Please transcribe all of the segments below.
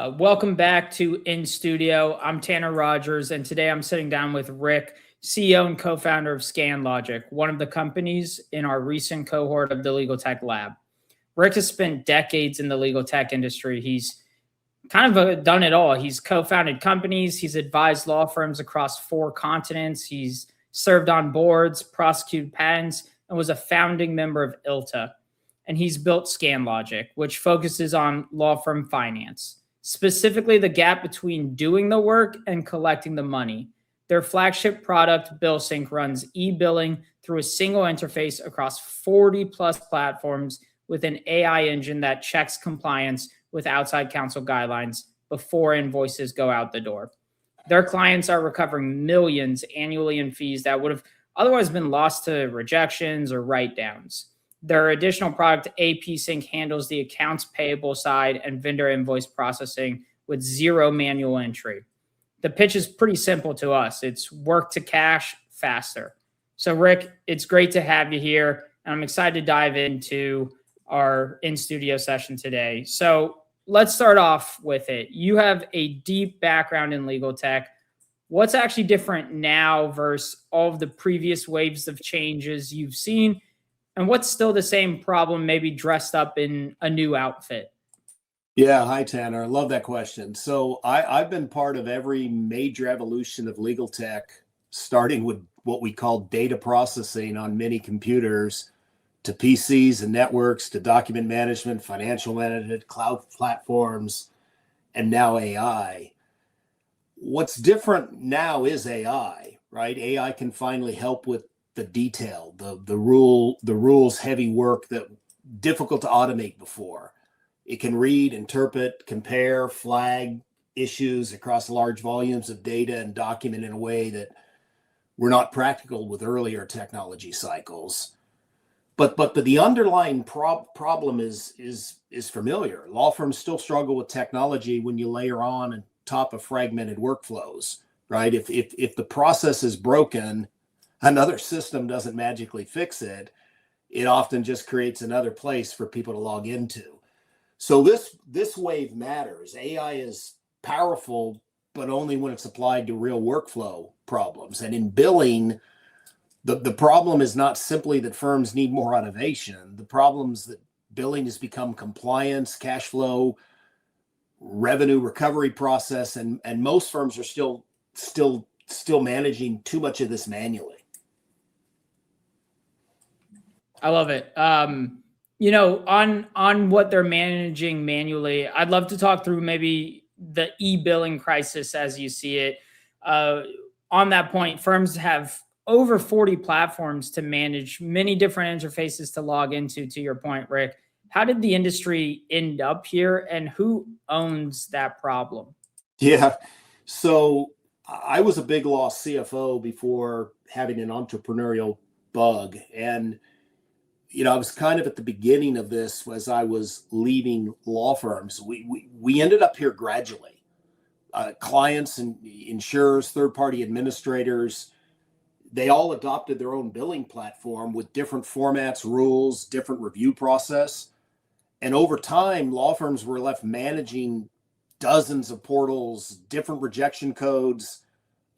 Welcome back to In Studio. I'm Tanner Rogers, and today I'm sitting down with Rick, CEO and co-founder of ScanLogic, one of the companies in our recent cohort of the LegalTech Lab. Rick has spent decades in the legal tech industry. He's kind of done it all. He's co-founded companies. He's advised law firms across 4 continents. He's served on boards, prosecuted patents, and was a founding member of ILTA. And he's built ScanLogic, which focuses on law firm finance, specifically the gap between doing the work and collecting the money. Their flagship product, BillSync, runs ebilling through a single interface across 40 plus platforms with an AI engine that checks compliance with outside counsel guidelines before invoices go out the door. Their clients are recovering millions annually in fees that would have otherwise been lost to rejections or write-downs. Their additional product, AP Sync, handles the accounts payable side and vendor invoice processing with 0 manual entry. The pitch is pretty simple to us. It's work to cash faster. So Rick, it's great to have you here, and I'm excited to dive into our in-studio session today. So let's start off with it. You have a deep background in legal tech. What's actually different now versus all of the previous waves of changes you've seen? And what's still the same problem, maybe dressed up in a new outfit? Yeah, hi, Tanner. I love that question. So I've been part of every major evolution of legal tech, starting with what we call data processing on mini computers, to PCs and networks, to document management, financial management, cloud platforms, and now AI. What's different now is AI, right? AI can finally help with the detail, the rules heavy work that difficult to automate before. It can read, interpret, compare, flag issues across large volumes of data and document in a way that were not practical with earlier technology cycles. But the underlying problem is familiar. Law firms still struggle with technology when you layer on top of fragmented workflows, right? If the process is broken, another system doesn't magically fix it. It often just creates another place for people to log into. So this wave matters. AI is powerful, but only when it's applied to real workflow problems. And in billing, the problem is not simply that firms need more automation. The problem is that billing has become compliance, cash flow, revenue recovery process, and most firms are still managing too much of this manually. I love it. On what they're managing manually, I'd love to talk through maybe the e-billing crisis as you see it. On that point, firms have over 40 platforms to manage, many different interfaces to log into, to your point, Rick. How did the industry end up here, and who owns that problem? Yeah, so I was a big law CFO before having an entrepreneurial bug. And, I was kind of at the beginning of this as I was leaving law firms. We ended up here gradually. Clients and insurers, third-party administrators, they all adopted their own billing platform with different formats, rules, different review process. And over time, law firms were left managing dozens of portals, different rejection codes,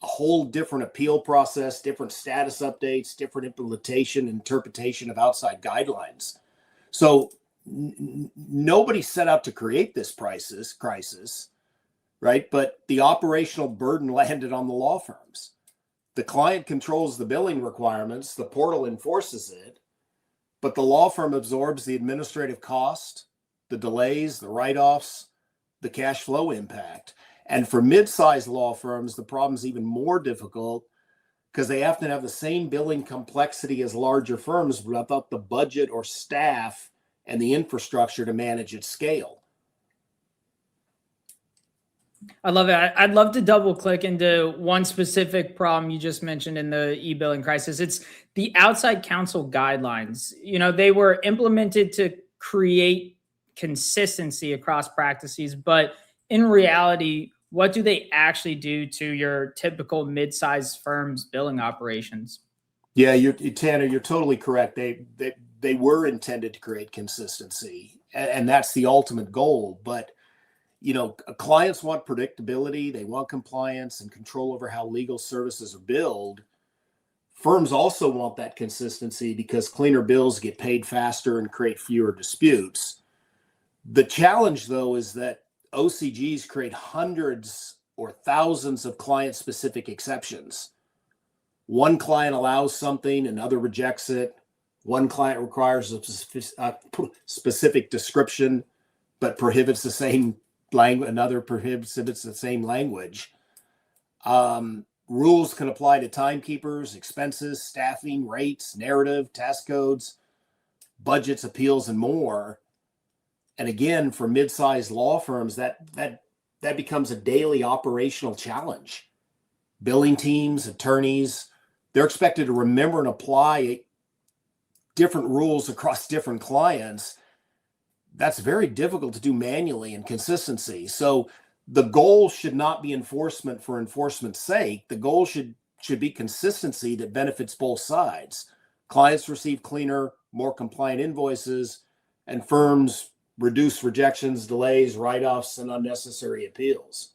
a whole different appeal process, different status updates, different implementation, interpretation of outside guidelines. So nobody set out to create this crisis, right? But the operational burden landed on the law firms. The client controls the billing requirements, the portal enforces it, but the law firm absorbs the administrative cost, the delays, the write-offs, the cash flow impact. And for mid-sized law firms, the problem's even more difficult because they often have the same billing complexity as larger firms, but without the budget or staff and the infrastructure to manage at scale. I love it. I'd love to double click into one specific problem you just mentioned in the e-billing crisis. It's the outside counsel guidelines. They were implemented to create consistency across practices, but in reality, what do they actually do to your typical mid-sized firm's billing operations? Yeah, Tanner, you're totally correct. They were intended to create consistency, and that's the ultimate goal. But Clients want predictability, they want compliance and control over how legal services are billed. Firms also want that consistency because cleaner bills get paid faster and create fewer disputes. The challenge, though, is that OCGs create hundreds or thousands of client-specific exceptions. One client allows something, another rejects it. One client requires a specific description, but prohibits the same language. Another prohibits the same language. Rules can apply to timekeepers, expenses, staffing, rates, narrative, task codes, budgets, appeals, and more. And again, for mid-sized law firms, that becomes a daily operational challenge. Billing teams, attorneys, they're expected to remember and apply different rules across different clients. That's very difficult to do manually, and consistency. So the goal should not be enforcement for enforcement's sake. The goal should be consistency that benefits both sides. Clients receive cleaner, more compliant invoices, and firms reduce rejections, delays, write-offs, and unnecessary appeals.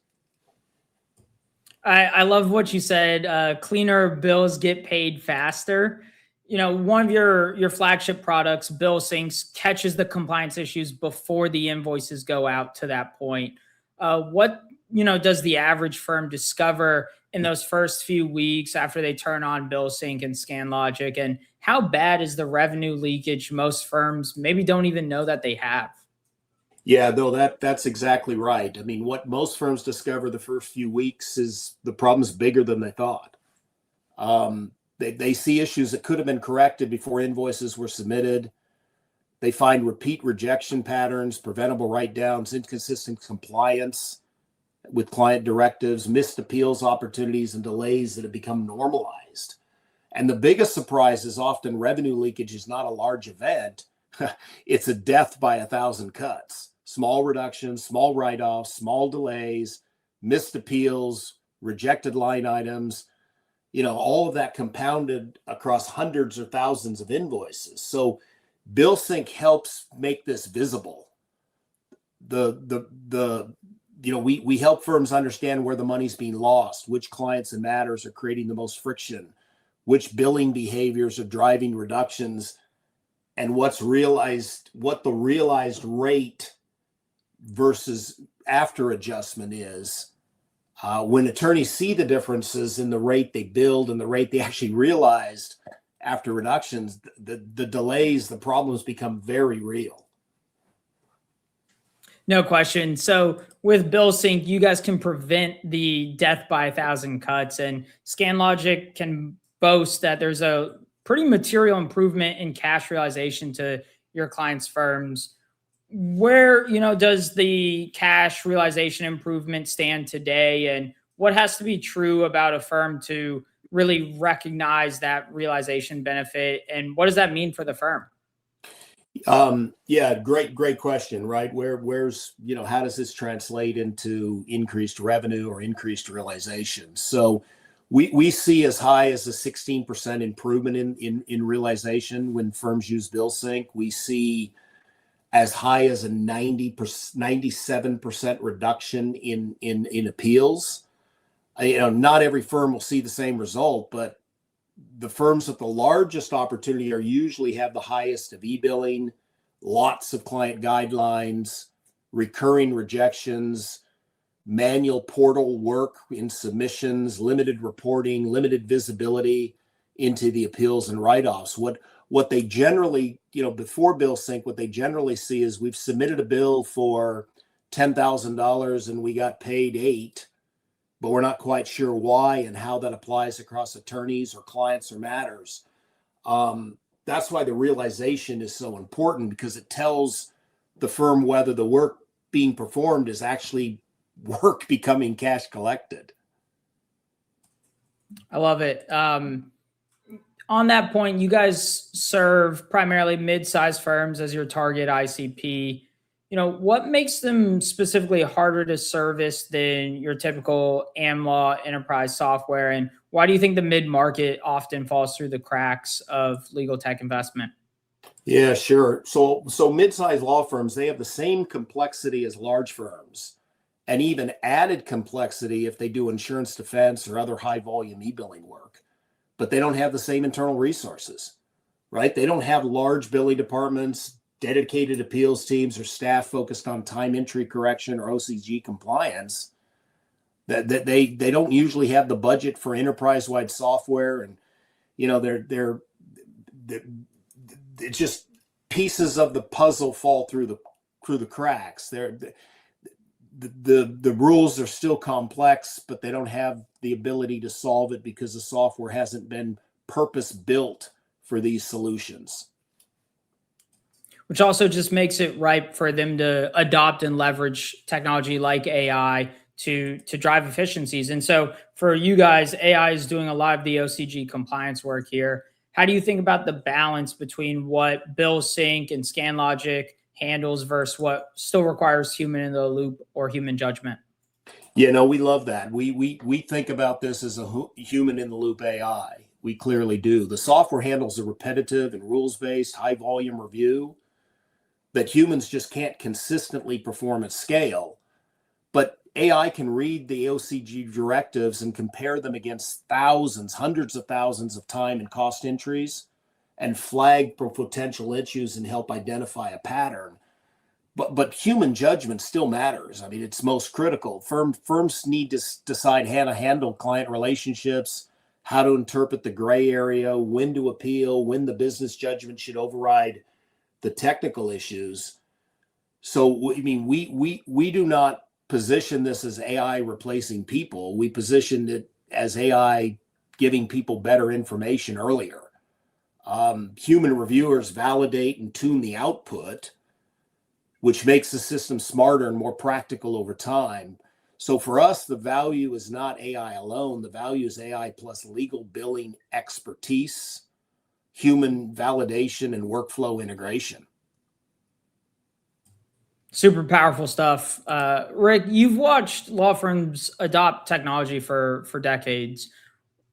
I love what you said. Cleaner bills get paid faster. One of your flagship products, Bill Syncs, catches the compliance issues before the invoices go out to that point. What does the average firm discover in those first few weeks after they turn on Bill Sync and ScanLogic? And how bad is the revenue leakage most firms maybe don't even know that they have? Yeah, no, that's exactly right. I mean, what most firms discover the first few weeks is the problem's bigger than they thought. They see issues that could have been corrected before invoices were submitted. They find repeat rejection patterns, preventable write-downs, inconsistent compliance with client directives, missed appeals opportunities, and delays that have become normalized. And the biggest surprise is often revenue leakage is not a large event. It's a death by 1,000 cuts. Small reductions, small write-offs, small delays, missed appeals, rejected line items, all of that compounded across hundreds or thousands of invoices. So BillSync helps make this visible. We help firms understand where the money's being lost, which clients and matters are creating the most friction, which billing behaviors are driving reductions, and what the realized rate versus after adjustment is. When attorneys see the differences in the rate they billed and the rate they actually realized after reductions, the delays, the problems become very real. No question. So with BillSync, you guys can prevent the death by 1,000 cuts, and ScanLogic can boast that there's a pretty material improvement in cash realization to your clients' firms. Where, does the cash realization improvement stand today, and what has to be true about a firm to really recognize that realization benefit, and what does that mean for the firm? Yeah, great question, right? Where's, how does this translate into increased revenue or increased realization? So we see as high as a 16% improvement in realization when firms use BillSync. We see as high as a 97% reduction in appeals. Not every firm will see the same result, but the firms with the largest opportunity are usually have the highest of ebilling, lots of client guidelines, recurring rejections, manual portal work in submissions, limited reporting, limited visibility into the appeals and write-offs. What they generally, before BillSync, what they generally see is we've submitted a bill for $10,000 and we got paid $8,000, but we're not quite sure why and how that applies across attorneys or clients or matters. That's why the realization is so important, because it tells the firm whether the work being performed is actually work becoming cash collected. I love it. On that point, you guys serve primarily mid-sized firms as your target ICP. What makes them specifically harder to service than your typical AmLaw enterprise software? And why do you think the mid-market often falls through the cracks of legal tech investment? Yeah, sure. So mid-sized law firms, they have the same complexity as large firms. and even added complexity if they do insurance defense or other high volume e-billing work. But they don't have the same internal resources, right? They don't have large billing departments, dedicated appeals teams, or staff focused on time entry correction or OCG compliance. That they don't usually have the budget for enterprise-wide software, and they're it's just pieces of the puzzle fall through the cracks. The rules are still complex, but they don't have the ability to solve it because the software hasn't been purpose built for these solutions. Which also just makes it ripe for them to adopt and leverage technology like AI to drive efficiencies. And so for you guys, AI is doing a lot of the OCG compliance work here. How do you think about the balance between what BillSync and ScanLogic handles versus what still requires human in the loop or human judgment? Yeah, no, we love that. We think about this as a human in the loop AI. We clearly do. The software handles the repetitive and rules-based high volume review that humans just can't consistently perform at scale. But AI can read the OCG directives and compare them against thousands, hundreds of thousands of time and cost entries and flag for potential issues and help identify a pattern. But human judgment still matters. I mean, it's most critical. Firms need to decide how to handle client relationships, how to interpret the gray area, when to appeal, when the business judgment should override the technical issues. So, I mean, we do not position this as AI replacing people. We positioned it as AI giving people better information earlier. Human reviewers validate and tune the output, which makes the system smarter and more practical over time. So for us, the value is not AI alone. The value is AI plus legal billing expertise, human validation, and workflow integration. Super powerful stuff. Rick, you've watched law firms adopt technology for decades.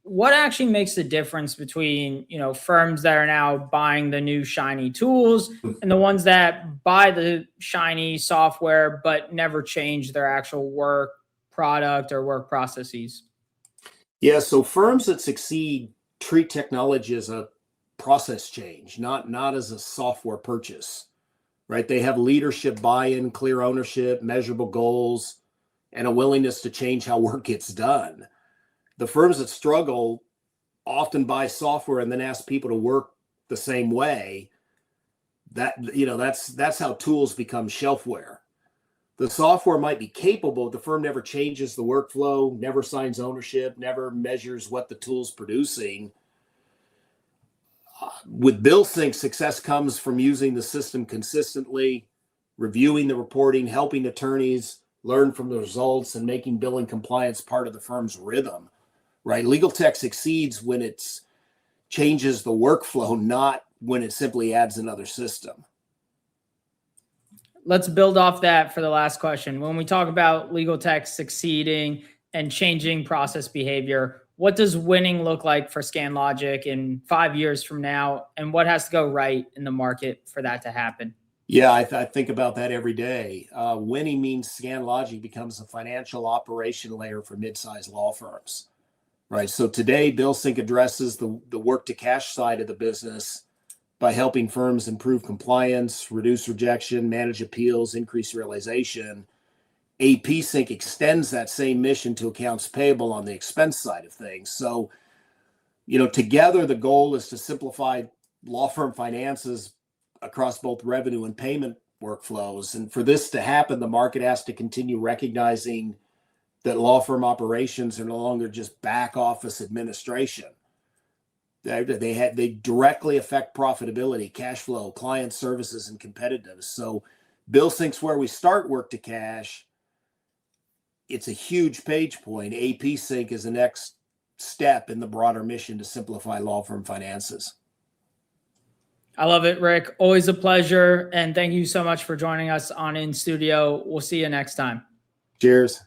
What actually makes the difference between, firms that are now buying the new shiny tools and the ones that buy the shiny software but never change their actual work product or work processes? Yeah, so firms that succeed treat technology as a process change, not as a software purchase, right? They have leadership buy-in, clear ownership, measurable goals, and a willingness to change how work gets done. The firms that struggle often buy software and then ask people to work the same way. That's how tools become shelfware. The software might be capable, but the firm never changes the workflow, never signs ownership, never measures what the tool's producing. With BillSync, success comes from using the system consistently, reviewing the reporting, helping attorneys learn from the results, and making billing compliance part of the firm's rhythm. Right? LegalTech succeeds when it changes the workflow, not when it simply adds another system. Let's build off that for the last question. When we talk about LegalTech succeeding and changing process behavior, what does winning look like for ScanLogic in 5 years from now? And what has to go right in the market for that to happen? Yeah, I think about that every day. Winning means ScanLogic becomes a financial operation layer for midsize law firms. Right. So today, BillSync addresses the work to cash side of the business by helping firms improve compliance, reduce rejection, manage appeals, increase realization. AP Sync extends that same mission to accounts payable on the expense side of things. So, together the goal is to simplify law firm finances across both revenue and payment workflows. And for this to happen, the market has to continue recognizing that law firm operations are no longer just back office administration. They directly affect profitability, cash flow, client services, and competitiveness. So BillSync's where we start work to cash. It's a huge page point. AP Sync is the next step in the broader mission to simplify law firm finances. I love it, Rick. Always a pleasure. And thank you so much for joining us on In Studio. We'll see you next time. Cheers.